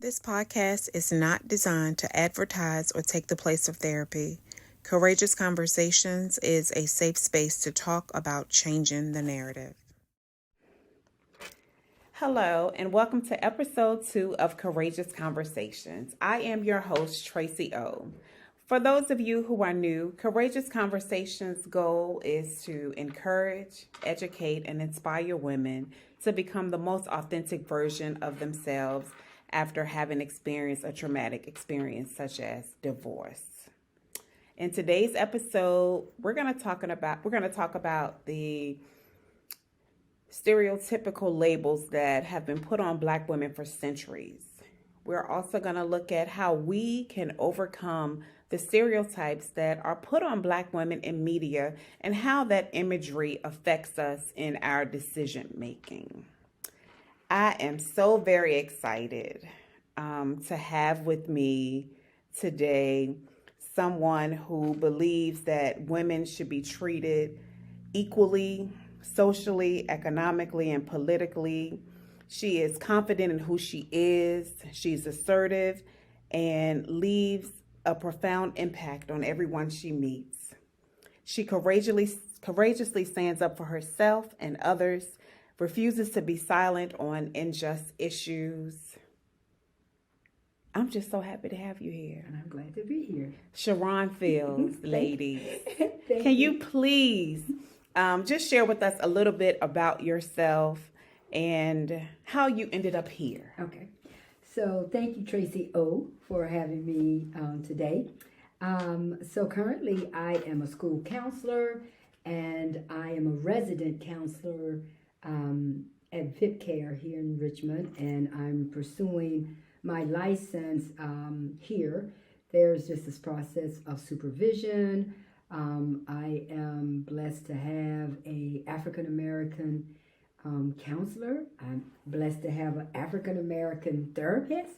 This podcast is not designed to advertise or take the place of therapy. Courageous Conversations is a safe space to talk about changing the narrative. Hello, and welcome to episode 2 of Courageous Conversations. I am your host, Tracy O. For those of you who are new, Courageous Conversations' goal is to encourage, educate, and inspire women to become the most authentic version of themselves after having experienced a traumatic experience such as divorce. In today's episode, we're going to talk about the stereotypical labels that have been put on Black women for centuries. We're also going to look at how we can overcome the stereotypes that are put on Black women in media and how that imagery affects us in our decision making. I am so very excited to have with me today someone who believes that women should be treated equally, socially, economically, and politically. She is confident in who she is. She's assertive and leaves a profound impact on everyone she meets. She courageously stands up for herself and others, refuses to be silent on unjust issues. I'm just so happy to have you here. And I'm glad to be here. Sharon Fields, ladies. Can you please just share with us a little bit about yourself and how you ended up here? Okay. So thank you, Tracy O, for having me today. So currently I am a school counselor and I am a resident counselor at VIP Care here in Richmond, and I'm pursuing my license here. There's just this process of supervision. I am blessed to have a African American counselor. I'm blessed to have an African American therapist.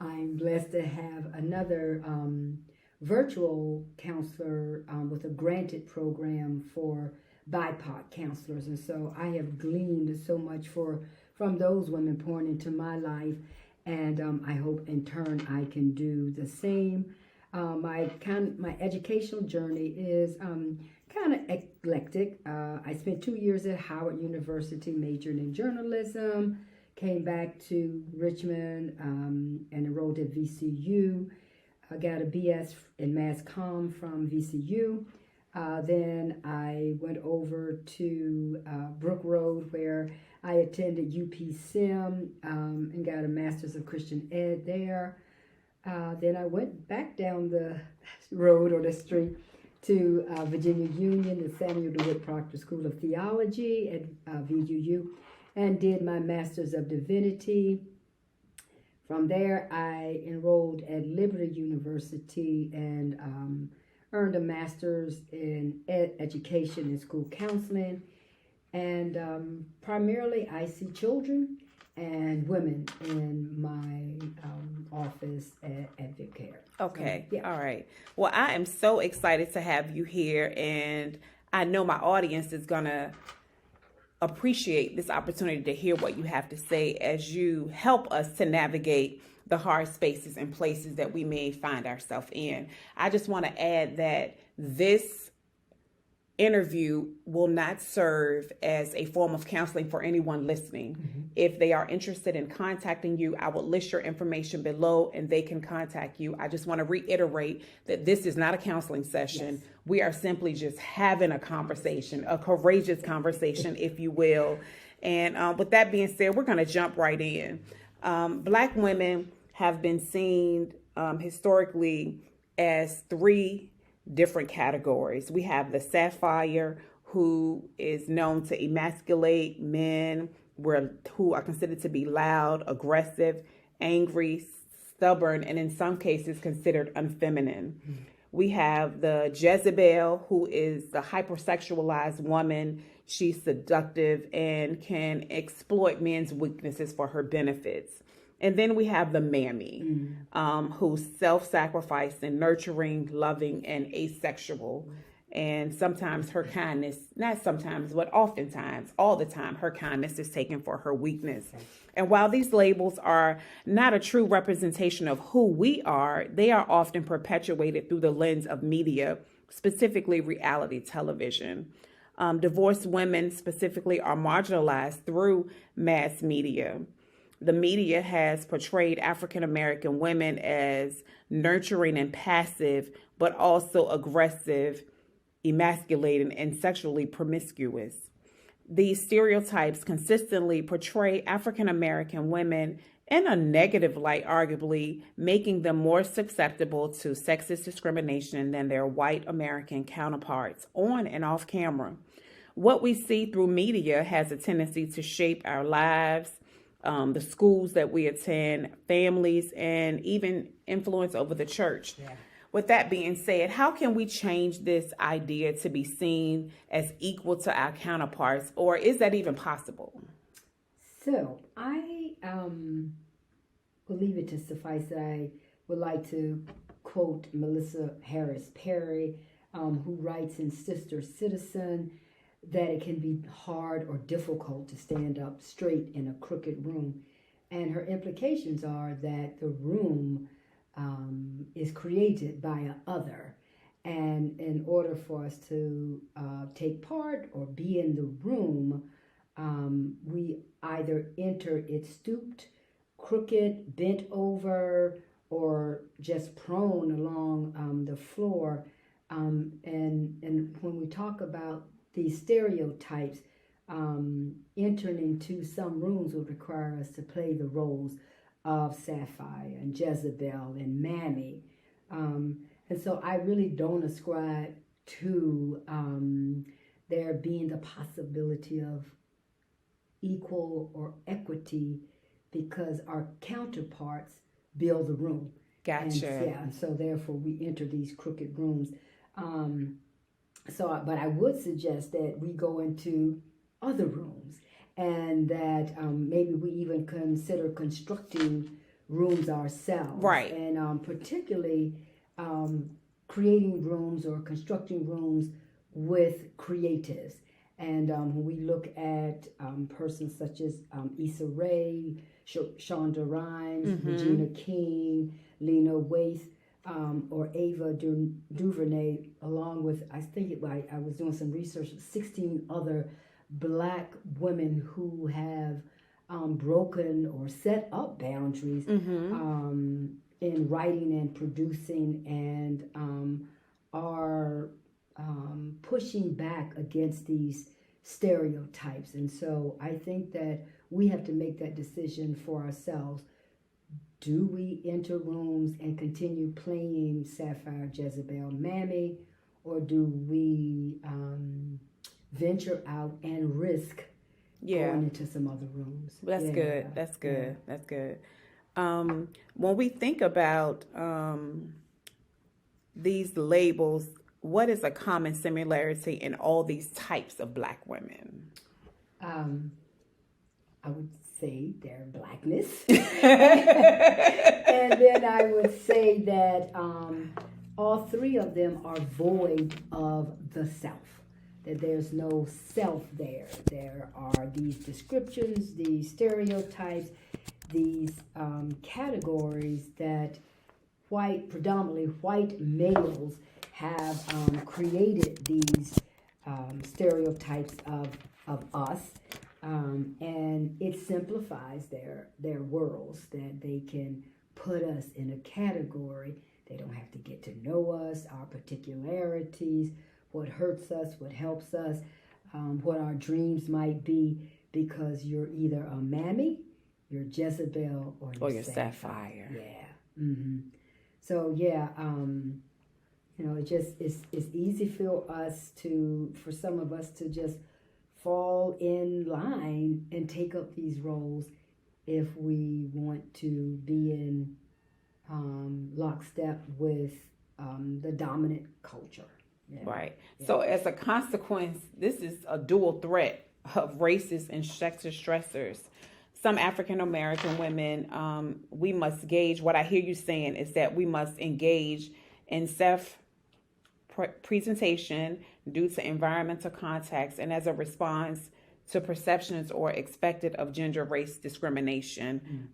I'm blessed to have another virtual counselor with a granted program for BIPOC counselors. And so I have gleaned so much from those women pouring into my life. And I hope in turn I can do the same. My educational journey is kind of eclectic. I spent 2 years at Howard University, majoring in journalism, came back to Richmond and enrolled at VCU. I got a BS in Mass Comm from VCU. Then I went over to Brook Road, where I attended UP-SIM and got a Master's of Christian Ed there. Then I went back down the road or the street to Virginia Union, the Samuel DeWitt Proctor School of Theology at VUU, and did my Master's of Divinity. From there, I enrolled at Liberty University and earned a Master's in Education and School Counseling. And primarily, I see children and women in my office at VIP Care. Okay. So, yeah. All right. Well, I am so excited to have you here, and I know my audience is going to appreciate this opportunity to hear what you have to say as you help us to navigate the hard spaces and places that we may find ourselves in. I just want to add that this interview will not serve as a form of counseling for anyone listening. Mm-hmm. If they are interested in contacting you, I will list your information below and they can contact you. I just want to reiterate that this is not a counseling session. Yes. We are simply just having a conversation, a courageous conversation, if you will. And with that being said, we're going to jump right in. Black women have been seen historically as three different categories. We have the sapphire, who is known to emasculate men, who are considered to be loud, aggressive, angry, stubborn, and in some cases considered unfeminine. Mm-hmm. We have the Jezebel, who is the hypersexualized woman. She's seductive and can exploit men's weaknesses for her benefits. And then we have the mammy, who's self-sacrificing, nurturing, loving, and asexual. And sometimes her kindness, not sometimes, but oftentimes, all the time, her kindness is taken for her weakness. And while these labels are not a true representation of who we are, they are often perpetuated through the lens of media, specifically reality television. Divorced women specifically are marginalized through mass media. The media has portrayed African American women as nurturing and passive, but also aggressive, emasculating, and sexually promiscuous. These stereotypes consistently portray African American women in a negative light, arguably making them more susceptible to sexist discrimination than their white American counterparts on and off camera. What we see through media has a tendency to shape our lives, the schools that we attend, families, and even influence over the church. Yeah. With that being said, how can we change this idea to be seen as equal to our counterparts, or is that even possible? So I will leave it to suffice that I would like to quote Melissa Harris Perry, who writes in Sister Citizen that it can be hard or difficult to stand up straight in a crooked room. And her implications are that the room is created by an other. And in order for us to take part or be in the room, we either enter it stooped, crooked, bent over, or just prone along the floor. And when we talk about these stereotypes, entering into some rooms would require us to play the roles of Sapphire and Jezebel and Mammy. And so I really don't ascribe to there being the possibility of equal or equity because our counterparts build the room. Gotcha. And so therefore we enter these crooked rooms. But I would suggest that we go into other rooms and that maybe we even consider constructing rooms ourselves. Right. And particularly creating rooms or constructing rooms with creatives. And when we look at persons such as Issa Rae, Shonda Rhimes, Regina King, Lena Waithe, or Ava DuVernay, along with, I was doing some research, 16 other Black women who have broken or set up boundaries in writing and producing and are pushing back against these stereotypes. And so I think that we have to make that decision for ourselves. Do we enter rooms and continue playing Sapphire, Jezebel, Mammy, or do we venture out and risk going into some other rooms? That's good. That's good. Yeah. That's good. When we think about these labels, what is a common similarity in all these types of Black women? I would say their Blackness. And then I would say that all three of them are void of the self. That there's no self there. There are these descriptions, these stereotypes, these categories that predominantly white males have created these stereotypes of us, and it simplifies their worlds, that they can put us in a category. They don't have to get to know us, our particularities, what hurts us, what helps us, what our dreams might be, because you're either a Mammy, you're Jezebel, or you're Sapphire. Yeah. Mm-hmm. So it's easy for some of us to just fall in line and take up these roles if we want to be in lockstep with the dominant culture. Yeah. Right. Yeah. So as a consequence, this is a dual threat of racist and sexist stressors. Some African American women, we must gauge, what I hear you saying is that we must engage in presentation due to environmental context and as a response to perceptions or expected of gender race discrimination.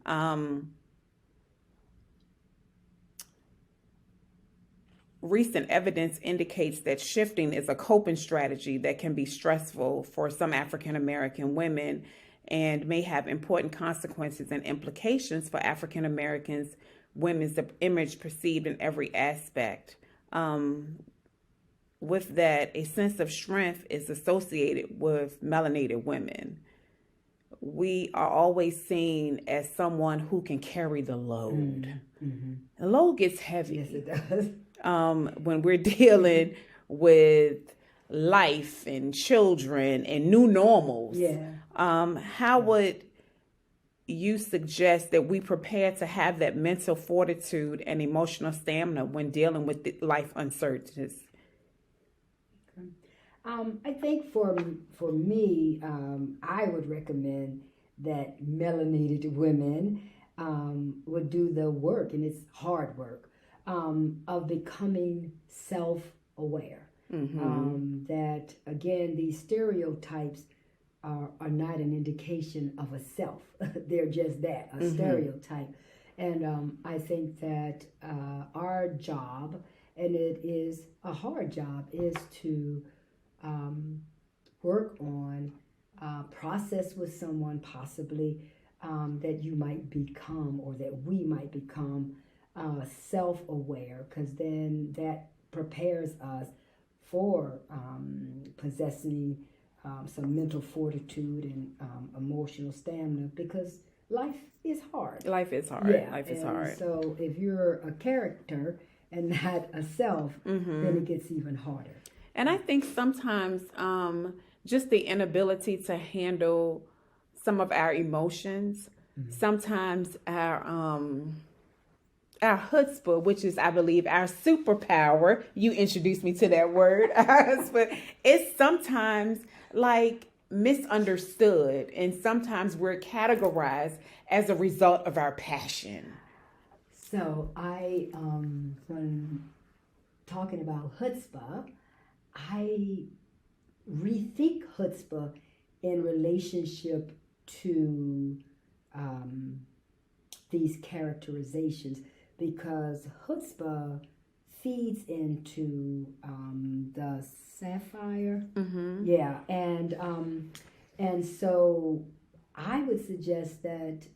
Recent evidence indicates that shifting is a coping strategy that can be stressful for some African American women and may have important consequences and implications for African Americans women's image perceived in every aspect. With that, a sense of strength is associated with melanated women. We are always seen as someone who can carry the load. The load gets heavy. Yes, it does. When we're dealing with life and children and new normals. How would you suggest that we prepare to have that mental fortitude and emotional stamina when dealing with the life uncertainties? I think for me, I would recommend that melanated women would do the work, and it's hard work, of becoming self-aware. That, again, these stereotypes are not an indication of a self. They're just that, a stereotype. And I think that our job, and it is a hard job, is to work on process with someone possibly that you might become, or that we might become self-aware, because then that prepares us for possessing some mental fortitude and emotional stamina, because life is hard. Life is hard. Yeah, Life is and hard. So if you're a character and not a self, then it gets even harder. And I think sometimes just the inability to handle some of our emotions, sometimes our chutzpah, which is, I believe, our superpower. You introduced me to that word. But it's sometimes like misunderstood, and sometimes we're categorized as a result of our passion. So I, when talking about chutzpah, I rethink chutzpah in relationship to these characterizations, because chutzpah feeds into the sapphire. Yeah, and so I would suggest that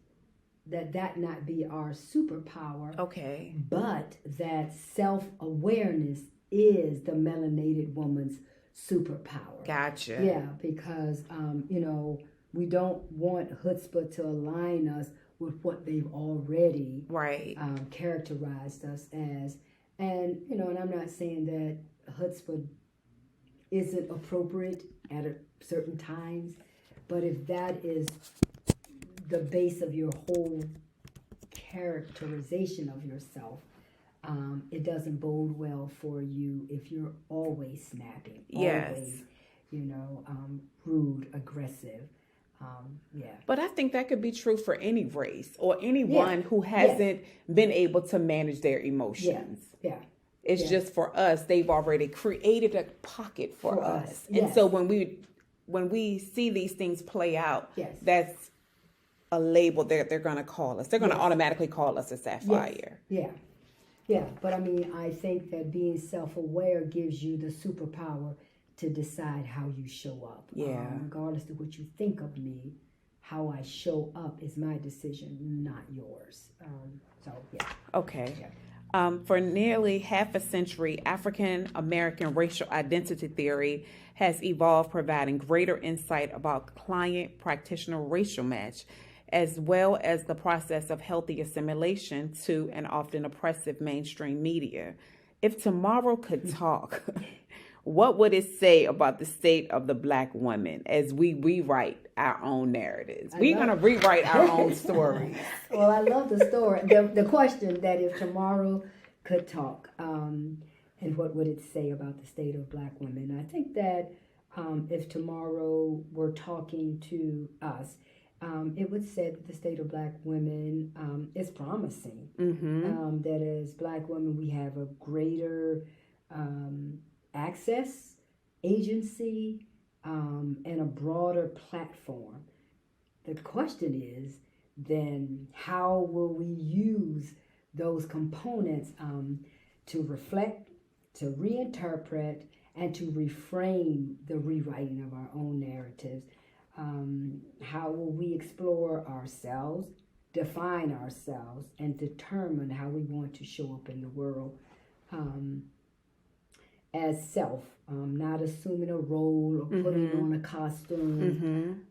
not be our superpower. Okay. But that self-awareness is the melanated woman's superpower. Gotcha. Yeah, because we don't want chutzpah to align us with what they've already characterized us as. And and I'm not saying that chutzpah isn't appropriate at certain times, but if that is the base of your whole characterization of yourself, it doesn't bode well for you if you're always snapping, always, rude, aggressive. But I think that could be true for any race or anyone who hasn't been able to manage their emotions. It's just for us, they've already created a pocket for us. And so when we see these things play out, that's a label that they're going to call us. They're going to automatically call us a sapphire. Yeah, but I mean, I think that being self-aware gives you the superpower to decide how you show up. Regardless of what you think of me, how I show up is my decision, not yours. Okay. For nearly half a century, African American racial identity theory has evolved, providing greater insight about client-practitioner racial match, as well as the process of healthy assimilation to an often oppressive mainstream media. If tomorrow could talk, what would it say about the state of the Black woman as we rewrite our own narratives? We're going to rewrite our own stories. Well, I love the story. The question that if tomorrow could talk, and what would it say about the state of Black women? I think that if tomorrow were talking to us, it would say that the state of Black women is promising. That as Black women, we have a greater access, agency, and a broader platform. The question is then how will we use those components to reflect, to reinterpret, and to reframe the rewriting of our own narratives? How will we explore ourselves, define ourselves, and determine how we want to show up in the world as self, not assuming a role or putting on a costume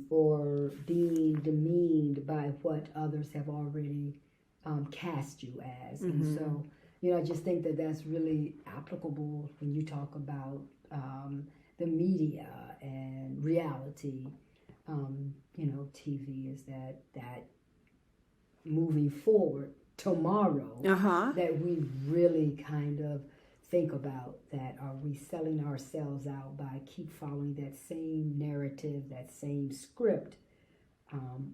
or being demeaned by what others have already cast you as. And so, I just think that that's really applicable when you talk about the media and reality. TV is that moving forward tomorrow that we really kind of think about that. Are we selling ourselves out by keep following that same narrative, that same script,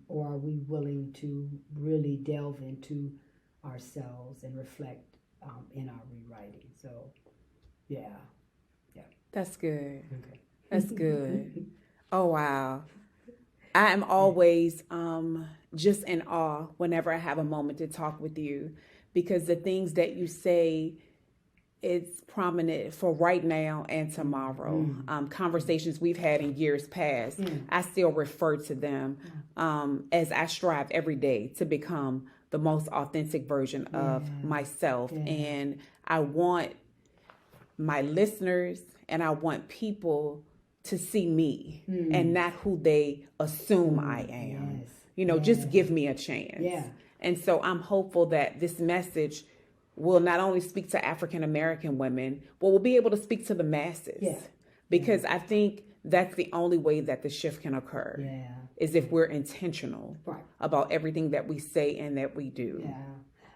or are we willing to really delve into ourselves and reflect in our rewriting? So, yeah. That's good. Okay. That's good. Oh, wow. I am always just in awe whenever I have a moment to talk with you, because the things that you say, it's prominent for right now and tomorrow. Conversations we've had in years past, I still refer to them as I strive every day to become the most authentic version of myself. And I want my listeners and I want people to see me and not who they assume I am. Just give me a chance. And so I'm hopeful that this message will not only speak to African American women, but will be able to speak to the masses. Because I think that's the only way that the shift can occur is if we're intentional about everything that we say and that we do.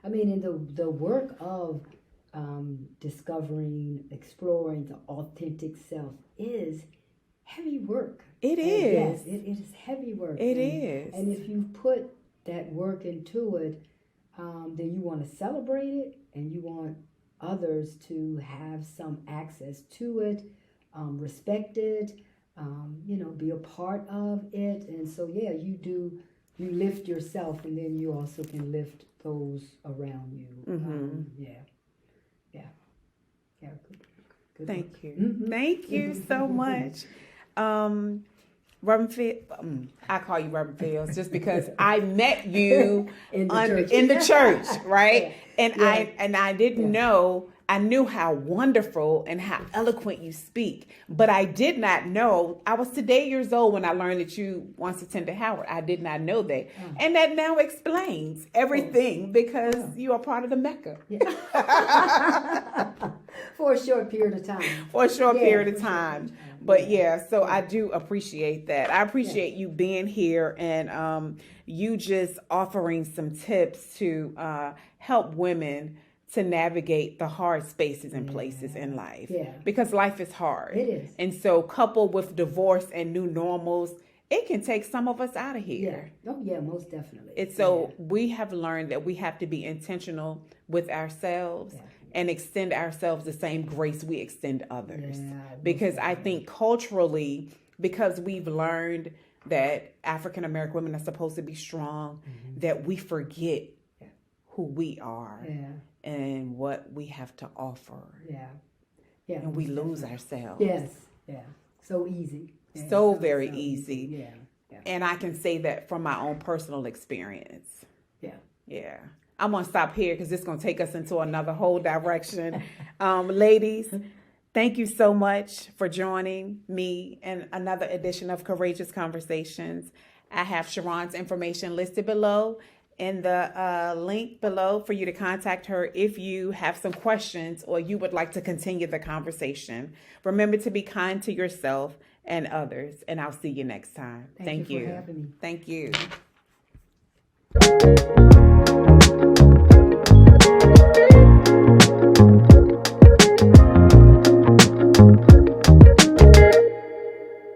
I mean, in the work of discovering, exploring the authentic self is heavy work. It is. Yes, it is heavy work. It is. And if you put that work into it, then you want to celebrate it and you want others to have some access to it, respect it, be a part of it. And so, you lift yourself and then you also can lift those around you. Good Thank work. you. Thank you so much. Reverend Fields, I call you Reverend Fields just because I met you in the church, right? And I didn't know. I knew how wonderful and how eloquent you speak, but I did not know. I was today years old when I learned that you once attended Howard. I did not know that, and that now explains everything because you are part of the Mecca. For a short period of time. But so I do appreciate that. I appreciate you being here and you just offering some tips to help women to navigate the hard spaces and places in life. Because life is hard. It is. And so coupled with divorce and new normals, it can take some of us out of here. Most definitely. And so we have learned that we have to be intentional with ourselves and extend ourselves the same grace we extend others. Because I think culturally, because we've learned that African American women are supposed to be strong, that we forget who we are and what we have to offer. And we lose ourselves. So easy. So very easy. And I can say that from my own personal experience. I'm going to stop here because it's going to take us into another whole direction. Ladies, thank you so much for joining me in another edition of Courageous Conversations. I have Sharon's information listed below in the link below for you to contact her if you have some questions or you would like to continue the conversation. Remember to be kind to yourself and others, and I'll see you next time. Thank you for having me. Thank you.